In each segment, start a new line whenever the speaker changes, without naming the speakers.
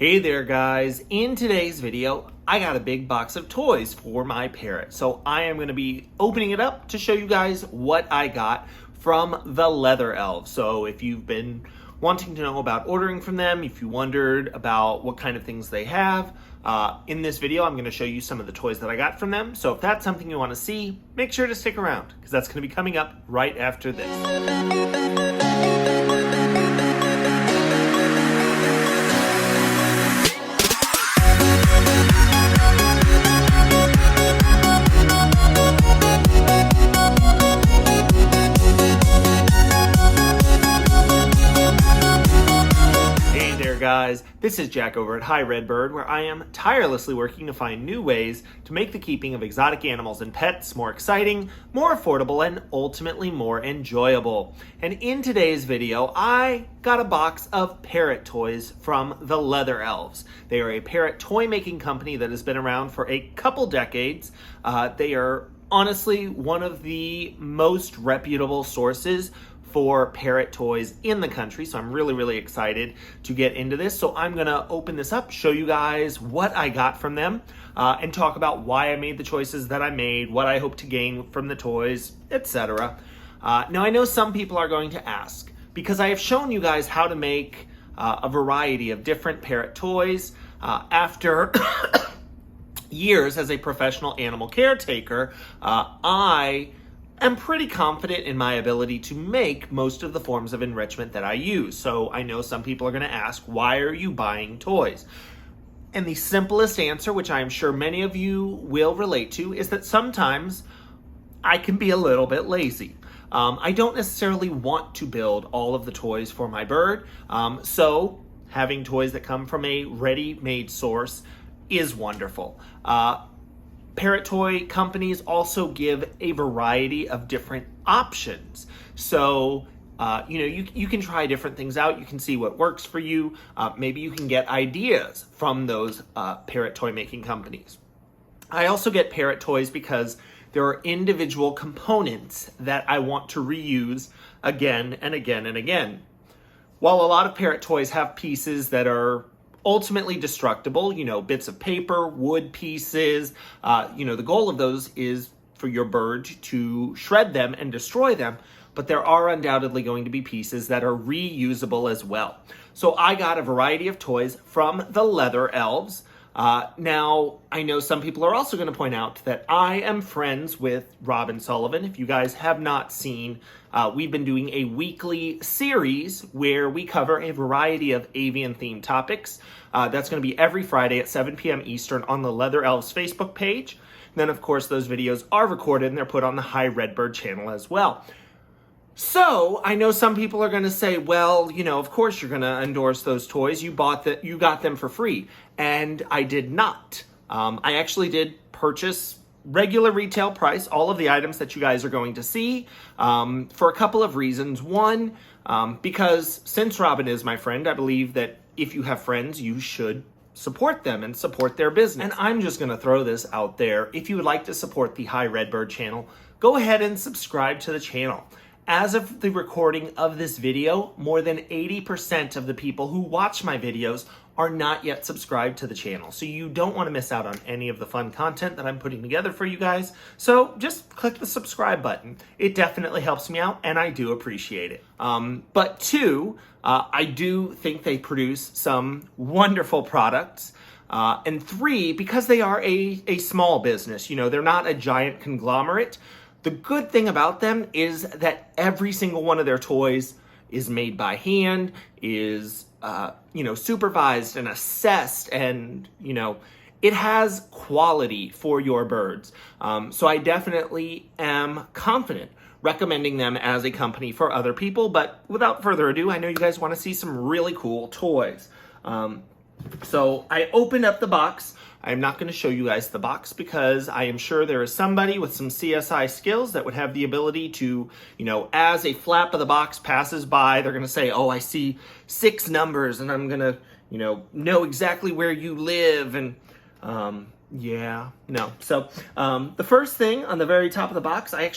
Hey there guys, in today's video I got a big box of toys for my parrot. So I am going to be opening it up to show you guys what I got from the Leather Elves. So if you've been wanting to know about ordering from them, if you wondered about what kind of things they have, in this video I'm going to show you some of the toys that I got from them. So if that's something you want to see, make sure to stick around because that's going to be coming up right after this. Guys, this is Jack over at Hi Redbird, where I am tirelessly working to find new ways to make the keeping of exotic animals and pets more exciting, more affordable, and ultimately more enjoyable. And in today's video, I got a box of parrot toys from the Leather Elves. They are a parrot toy making company that has been around for a couple decades. They are honestly one of the most reputable sources for parrot toys in the country, so I'm really excited to get into this. So I'm gonna open this up, show you guys what I got from them, and talk about why I made the choices that I made, what I hope to gain from the toys, etc. Now I know some people are going to ask, because I have shown you guys how to make a variety of different parrot toys after years as a professional animal caretaker. I'm pretty confident in my ability to make most of the forms of enrichment that I use. So I know some people are going to ask, why are you buying toys? And the simplest answer, which I am sure many of you will relate to, is that sometimes I can be a little bit lazy. I don't necessarily want to build all of the toys for my bird. So having toys that come from a ready-made source is wonderful. Parrot toy companies also give a variety of different options. So, you can try different things out. You can see what works for you. Maybe you can get ideas from those parrot toy making companies. I also get parrot toys because there are individual components that I want to reuse again and again and again. While a lot of parrot toys have pieces that are ultimately destructible, bits of paper, wood pieces, the goal of those is for your bird to shred them and destroy them, but there are undoubtedly going to be pieces that are reusable as well. So I got a variety of toys from the Leather Elves. Now, I know some people are also going to point out that I am friends with Robin Sullivan. If you guys have not seen, we've been doing a weekly series where we cover a variety of avian-themed topics. That's going to be every Friday at 7 p.m. Eastern on the Leather Elves Facebook page. And then, of course, those videos are recorded and they're put on the Hi Redbird channel as well. So I know some people are going to say, well, of course you're going to endorse those toys. You got them for free. And I did not. I actually did purchase regular retail price, all of the items that you guys are going to see, for a couple of reasons. One, because since Robin is my friend, I believe that if you have friends, you should support them and support their business. And I'm just going to throw this out there. If you would like to support the Hi Redbird channel, go ahead and subscribe to the channel. As of the recording of this video, more than 80% of the people who watch my videos are not yet subscribed to the channel. So you don't want to miss out on any of the fun content that I'm putting together for you guys. So just click the subscribe button. It definitely helps me out and I do appreciate it. But two, I do think they produce some wonderful products. And three, because they are a small business, they're not a giant conglomerate. The good thing about them is that every single one of their toys is made by hand, is, supervised and assessed, and, it has quality for your birds. So I definitely am confident recommending them as a company for other people. But without further ado, I know you guys want to see some really cool toys. So I opened up the box. I'm not going to show you guys the box because I am sure there is somebody with some CSI skills that would have the ability to, as a flap of the box passes by, they're going to say, oh, I see 6 numbers and I'm going to, know exactly where you live. And yeah, no. So the first thing on the very top of the box, I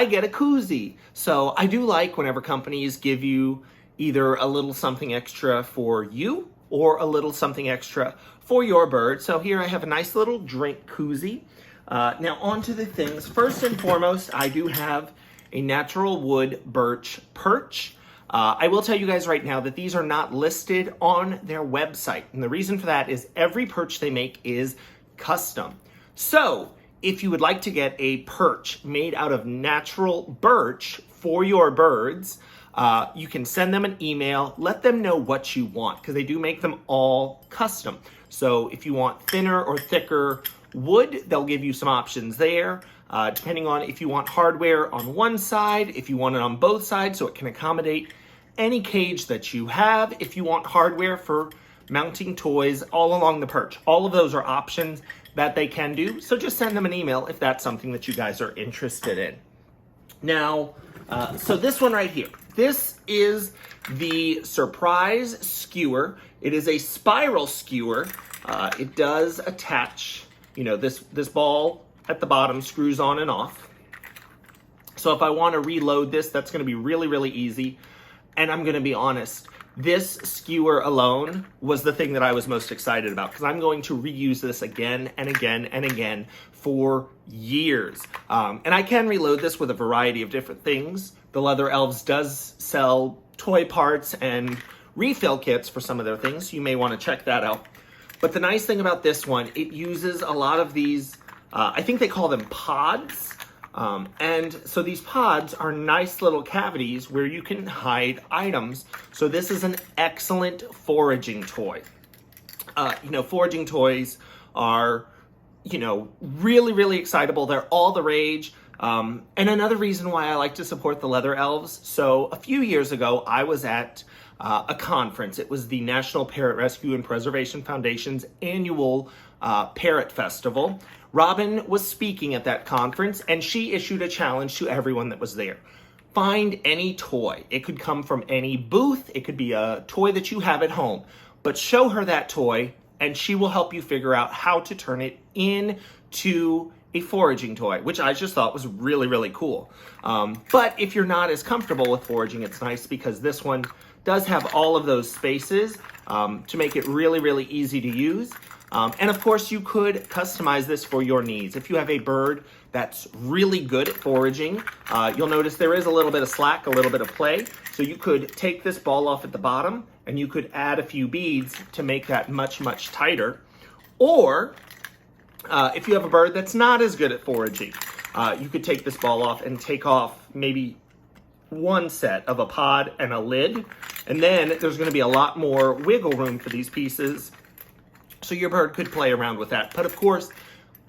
get a koozie. So I do like whenever companies give you either a little something extra for you or a little something extra for your bird. So here I have a nice little drink koozie. Now on to the things. First and foremost, I do have a natural wood birch perch. I will tell you guys right now that these are not listed on their website. And the reason for that is every perch they make is custom. So if you would like to get a perch made out of natural birch for your birds, you can send them an email, let them know what you want, because they do make them all custom. So if you want thinner or thicker wood, they'll give you some options there. Depending on if you want hardware on one side, if you want it on both sides so it can accommodate any cage that you have, if you want hardware for mounting toys all along the perch. All of those are options that they can do, so just send them an email if that's something that you guys are interested in. Now, so this one right here, this is the Surprise Skewer. It is a spiral skewer. It does attach, you know, this ball at the bottom screws on and off. So if I want to reload this, that's going to be really, really easy. And I'm going to be honest, this skewer alone was the thing that I was most excited about, because I'm going to reuse this again and again and again for years. And I can reload this with a variety of different things. The Leather Elves does sell toy parts and refill kits for some of their things. You may want to check that out. But the nice thing about this one, it uses a lot of these, I think they call them pods. And so these pods are nice little cavities where you can hide items. So this is an excellent foraging toy. You know, foraging toys are, you know, really, really excitable. They're all the rage. And another reason why I like to support the Leather Elves. So a few years ago, I was at a conference. It was the National Parrot Rescue and Preservation Foundation's annual Parrot Festival. Robin was speaking at that conference, and she issued a challenge to everyone that was there. Find any toy. It could come from any booth. It could be a toy that you have at home. But show her that toy, and she will help you figure out how to turn it into a foraging toy, which I just thought was really, really cool. But if you're not as comfortable with foraging, it's nice because this one does have all of those spaces to make it really, really easy to use. And of course, you could customize this for your needs. If you have a bird that's really good at foraging, you'll notice there is a little bit of slack, a little bit of play. So you could take this ball off at the bottom and you could add a few beads to make that much, much tighter. Or if you have a bird that's not as good at foraging, you could take this ball off and take off maybe one set of a pod and a lid. And then there's going to be a lot more wiggle room for these pieces. So your bird could play around with that. But of course,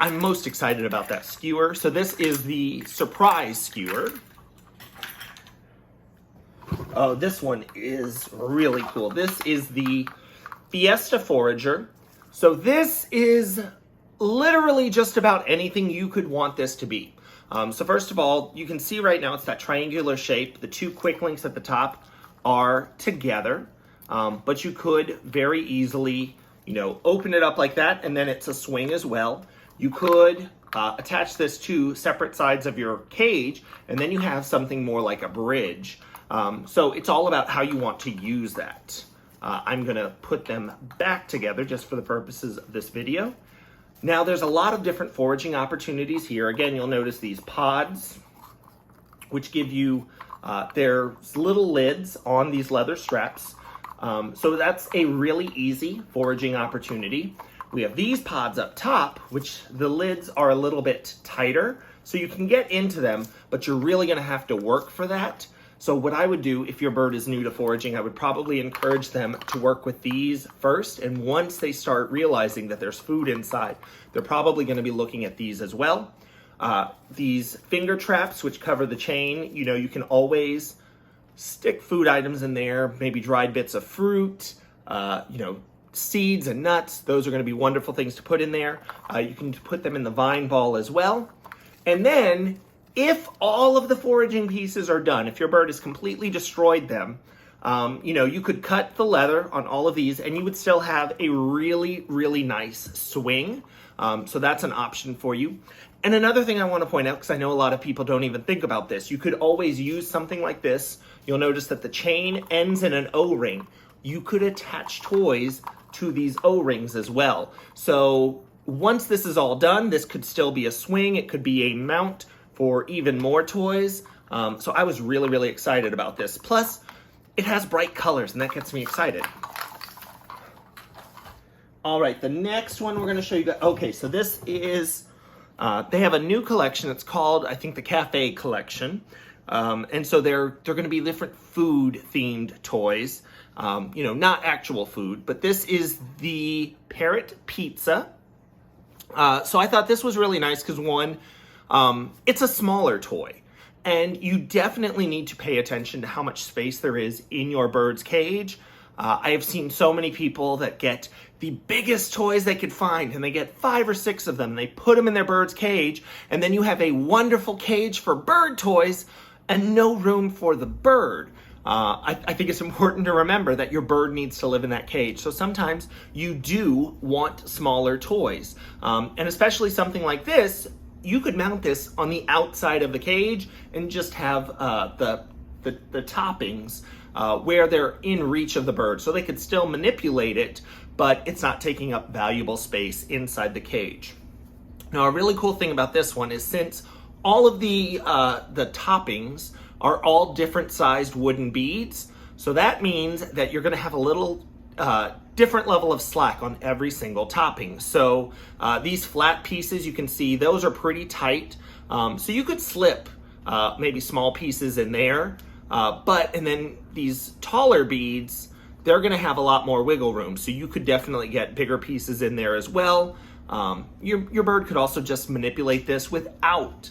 I'm most excited about that skewer. So this is the Surprise Skewer. Oh, this one is really cool. This is the Fiesta Forager. So this is literally just about anything you could want this to be. So first of all, you can see right now it's that triangular shape. The two quick links at the top are together. But you could very easily, you know, open it up like that, and then it's a swing as well. You could attach this to separate sides of your cage, and then you have something more like a bridge. So it's all about how you want to use that. I'm gonna put them back together just for the purposes of this video. Now there's a lot of different foraging opportunities here. Again, you'll notice these pods, which give you, there's little lids on these leather straps. So that's a really easy foraging opportunity. We have these pods up top, which the lids are a little bit tighter, so you can get into them, but you're really gonna have to work for that. So what I would do if your bird is new to foraging, I would probably encourage them to work with these first, and once they start realizing that there's food inside, they're probably gonna be looking at these as well. These finger traps, which cover the chain, you know, you can always stick food items in there, maybe dried bits of fruit, you know, seeds and nuts. Those are going to be wonderful things to put in there. You can put them in the vine ball as well. And then if all of the foraging pieces are done, if your bird has completely destroyed them, you know, you could cut the leather on all of these and you would still have a really, really nice swing. So that's an option for you. And another thing I want to point out, because I know a lot of people don't even think about this, you could always use something like this. You'll notice that the chain ends in an O-ring. you could attach toys to these O-rings as well. So once this is all done, this could still be a swing. It could be a mount for even more toys. So I was really, really excited about this. Plus, it has bright colors, and that gets me excited. All right, the next one we're going to show you guys. Okay, so this is, they have a new collection. It's called, I think, the Cafe Collection. And so they're going to be different food-themed toys. You know, not actual food, but this is the Parrot Pizza. So I thought this was really nice because, one, it's a smaller toy. And you definitely need to pay attention to how much space there is in your bird's cage. I have seen so many people that get the biggest toys they could find, and they get 5 or 6 of them. They put them in their bird's cage, and then you have a wonderful cage for bird toys and no room for the bird. I think it's important to remember that your bird needs to live in that cage. So sometimes you do want smaller toys. And especially something like this, you could mount this on the outside of the cage and just have the toppings where they're in reach of the bird. So they could still manipulate it, but it's not taking up valuable space inside the cage. Now, a really cool thing about this one is since all of the toppings are all different sized wooden beads, so that means that you're going to have a little different level of slack on every single topping. So these flat pieces, you can see those are pretty tight. So you could slip maybe small pieces in there, and then these taller beads, they're going to have a lot more wiggle room. So you could definitely get bigger pieces in there as well. Your bird could also just manipulate this without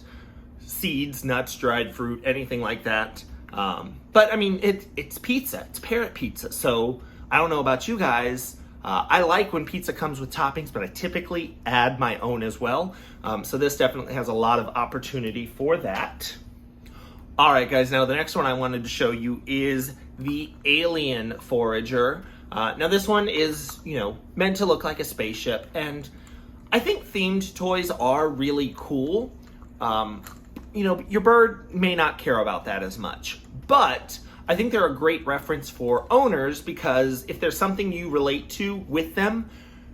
seeds, nuts, dried fruit, anything like that. But I mean, it's pizza, it's parrot pizza. So I don't know about you guys. I like when pizza comes with toppings, but I typically add my own as well. So this definitely has a lot of opportunity for that. All right, guys, now the next one I wanted to show you is the Alien Forager. Now this one is, meant to look like a spaceship, and I think themed toys are really cool. Your bird may not care about that as much, but I think they're a great reference for owners because if there's something you relate to with them,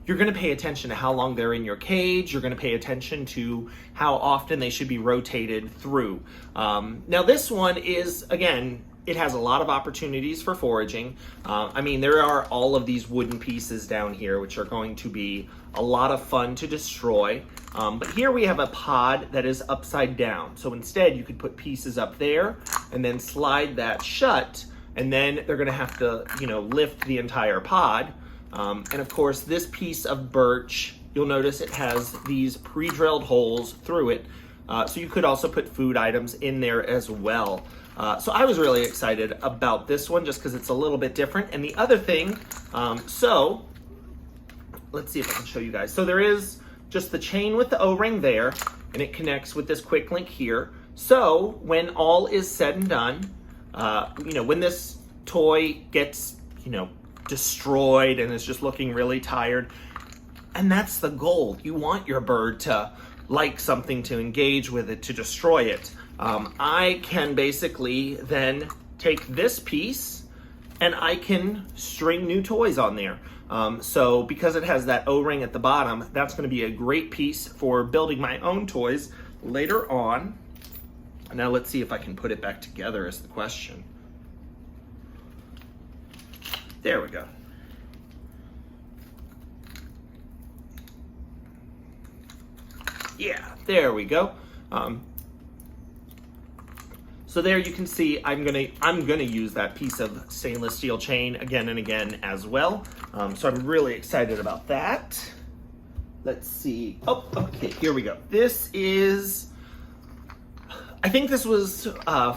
you're going to pay attention to how long they're in your cage. You're going to pay attention to how often they should be rotated through. Now this one is, again, it has a lot of opportunities for foraging. There are all of these wooden pieces down here, which are going to be a lot of fun to destroy. But here we have a pod that is upside down. So instead you could put pieces up there and then slide that shut, and then they're gonna have to, lift the entire pod. And of course this piece of birch, you'll notice it has these pre-drilled holes through it. So you could also put food items in there as well. So I was really excited about this one just because it's a little bit different. And the other thing, so let's see if I can show you guys. So there is just the chain with the O-ring there, and it connects with this quick link here. So when all is said and done, when this toy gets, destroyed and is just looking really tired, and that's the goal. You want your bird to like something, to engage with it, to destroy it. I can basically then take this piece and I can string new toys on there. So because it has that O-ring at the bottom, that's going to be a great piece for building my own toys later on. Now let's see if I can put it back together is the question. There we go. Yeah, there we go. So there you can see I'm gonna use that piece of stainless steel chain again and again as well. So I'm really excited about that. Let's see. Oh, okay, here we go. This is, I think this was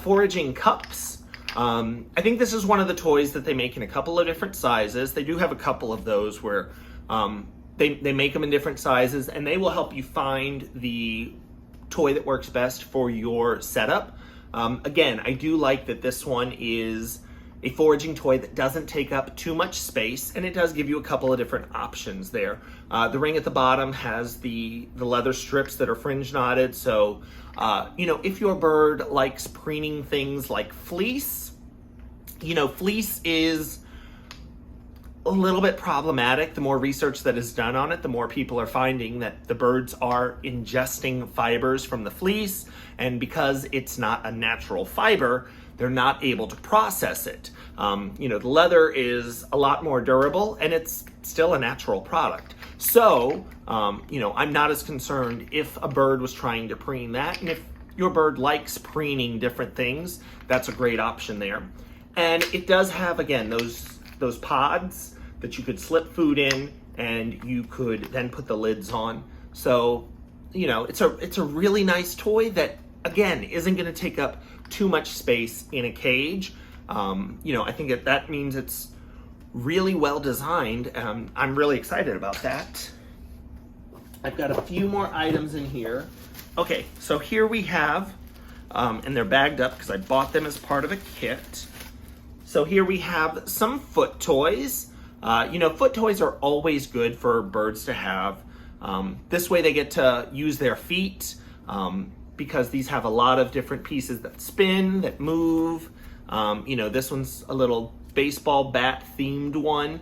Foraging Cups. I think this is one of the toys that they make in a couple of different sizes. They do have a couple of those where they make them in different sizes, and they will help you find the toy that works best for your setup. Again, I do like that this one is a foraging toy that doesn't take up too much space, and it does give you a couple of different options there. The ring at the bottom has the leather strips that are fringe knotted, so if your bird likes preening things like fleece, fleece is a little bit problematic. The more research that is done on it, the more people are finding that the birds are ingesting fibers from the fleece, and because it's not a natural fiber, they're not able to process it. The leather is a lot more durable, and it's still a natural product. So, I'm not as concerned if a bird was trying to preen that, and if your bird likes preening different things, that's a great option there. And it does have, again, those pods that you could slip food in, and you could then put the lids on. So, it's a really nice toy that, again, isn't going to take up too much space in a cage. I think that means it's really well designed. I'm really excited about that. I've got a few more items in here. Okay, so here we have, and they're bagged up because I bought them as part of a kit. So here we have some foot toys. Foot toys are always good for birds to have. This way they get to use their feet, because these have a lot of different pieces that spin, that move. This one's a little baseball bat themed one,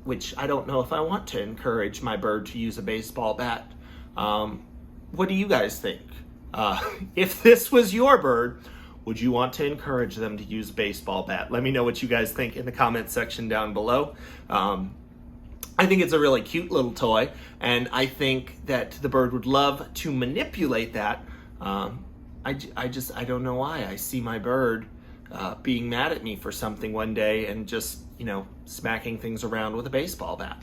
which I don't know if I want to encourage my bird to use a baseball bat. What do you guys think? If this was your bird, would you want to encourage them to use a baseball bat? Let me know what you guys think in the comment section down below. I think it's a really cute little toy, and I think that the bird would love to manipulate that. I don't know why. I see my bird being mad at me for something one day and just, smacking things around with a baseball bat.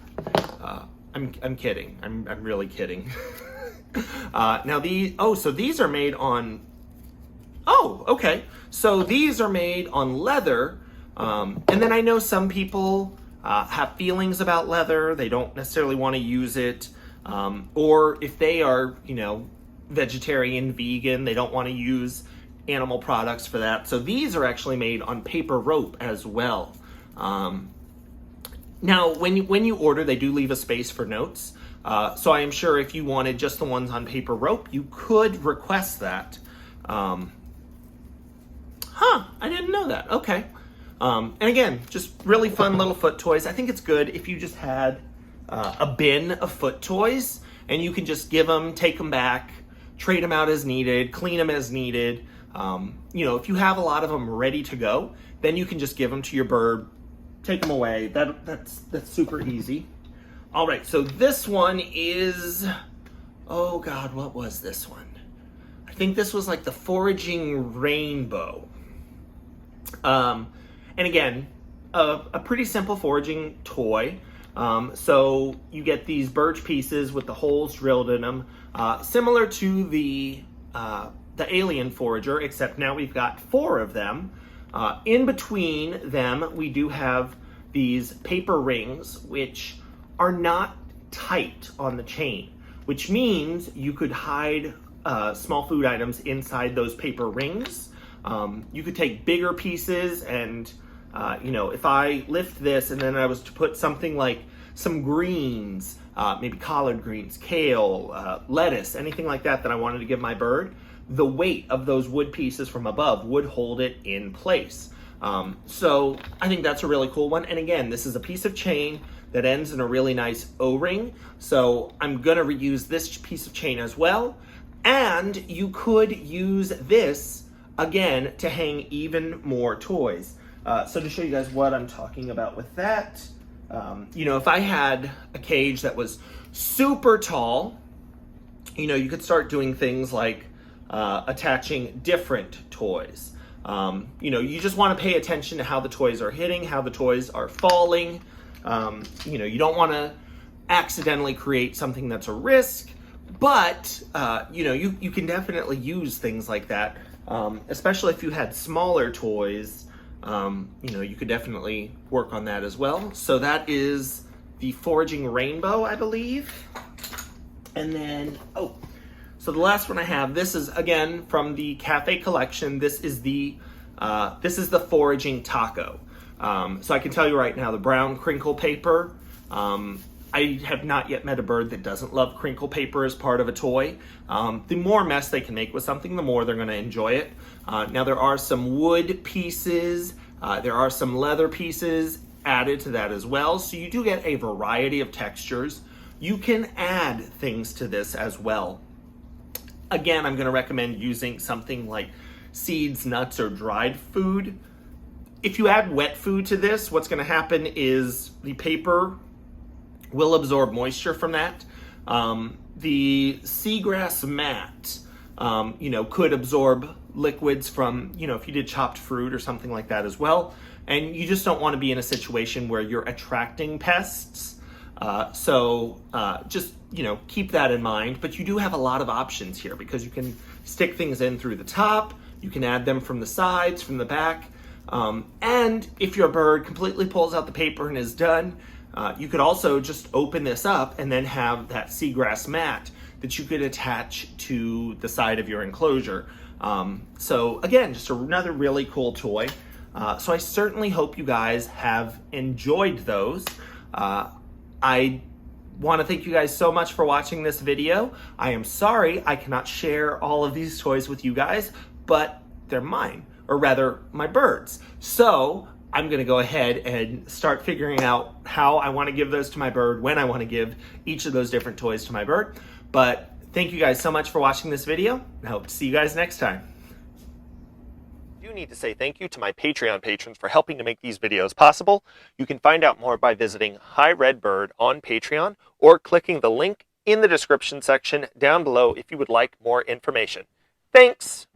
I'm kidding. I'm really kidding. So these are made on, okay. So these are made on leather. And then I know some people have feelings about leather. They don't necessarily want to use it. Or if they are, vegetarian, vegan, they don't want to use animal products for that. So these are actually made on paper rope as well. Now, when you order, they do leave a space for notes. So I am sure if you wanted just the ones on paper rope, you could request that. I didn't know that. Okay. And again, just really fun little foot toys. I think it's good if you just had a bin of foot toys, and you can just give them, take them back, trade them out as needed, clean them as needed. If you have a lot of them ready to go, then you can just give them to your bird, take them away. That's super easy. All right, so this one is, oh God, what was this one? I think this was like the Foraging Rainbow. And again, a pretty simple foraging toy. So you get these birch pieces with the holes drilled in them, similar to the Alien Forager, except now we've got 4 of them. In between them, we do have these paper rings, which are not tight on the chain, which means you could hide small food items inside those paper rings. You could take bigger pieces and, if I lift this and then I was to put something like some greens, maybe collard greens, kale, lettuce, anything like that I wanted to give my bird, the weight of those wood pieces from above would hold it in place. So I think that's a really cool one. And again, this is a piece of chain that ends in a really nice O-ring. So I'm gonna reuse this piece of chain as well. And you could use this again to hang even more toys. So to show you guys what I'm talking about with that, if I had a cage that was super tall, you could start doing things like attaching different toys. You just want to pay attention to how the toys are hitting, how the toys are falling. You don't want to accidentally create something that's a risk, but you can definitely use things like that, especially if you had smaller toys. You could definitely work on that as well. So that is the Foraging Rainbow, I believe. And then, so the last one I have, this is again from the Cafe collection. This is the Foraging Taco. So I can tell you right now, the brown crinkle paper, I have not yet met a bird that doesn't love crinkle paper as part of a toy. The more mess they can make with something, the more they're going to enjoy it. Now there are some wood pieces, there are some leather pieces, added to that as well. So you do get a variety of textures. You can add things to this as well. Again, I'm going to recommend using something like seeds, nuts, or dried food. If you add wet food to this, what's going to happen is the paper will absorb moisture from that. The seagrass mat, could absorb liquids from, if you did chopped fruit or something like that as well. And you just don't want to be in a situation where you're attracting pests. Just keep that in mind. But you do have a lot of options here because you can stick things in through the top. You can add them from the sides, from the back. And if your bird completely pulls out the paper and is done, you could also just open this up and then have that seagrass mat that you could attach to the side of your enclosure. So again, just another really cool toy. So I certainly hope you guys have enjoyed those. I want to thank you guys so much for watching this video. I am sorry I cannot share all of these toys with you guys, but they're mine, or rather my birds. So I'm going to go ahead and start figuring out how I want to give those to my bird, when I want to give each of those different toys to my bird. But thank you guys so much for watching this video, and I hope to see you guys next time. I do need to say thank you to my Patreon patrons for helping to make these videos possible. You can find out more by visiting Hi Red Bird on Patreon or clicking the link in the description section down below if you would like more information. Thanks!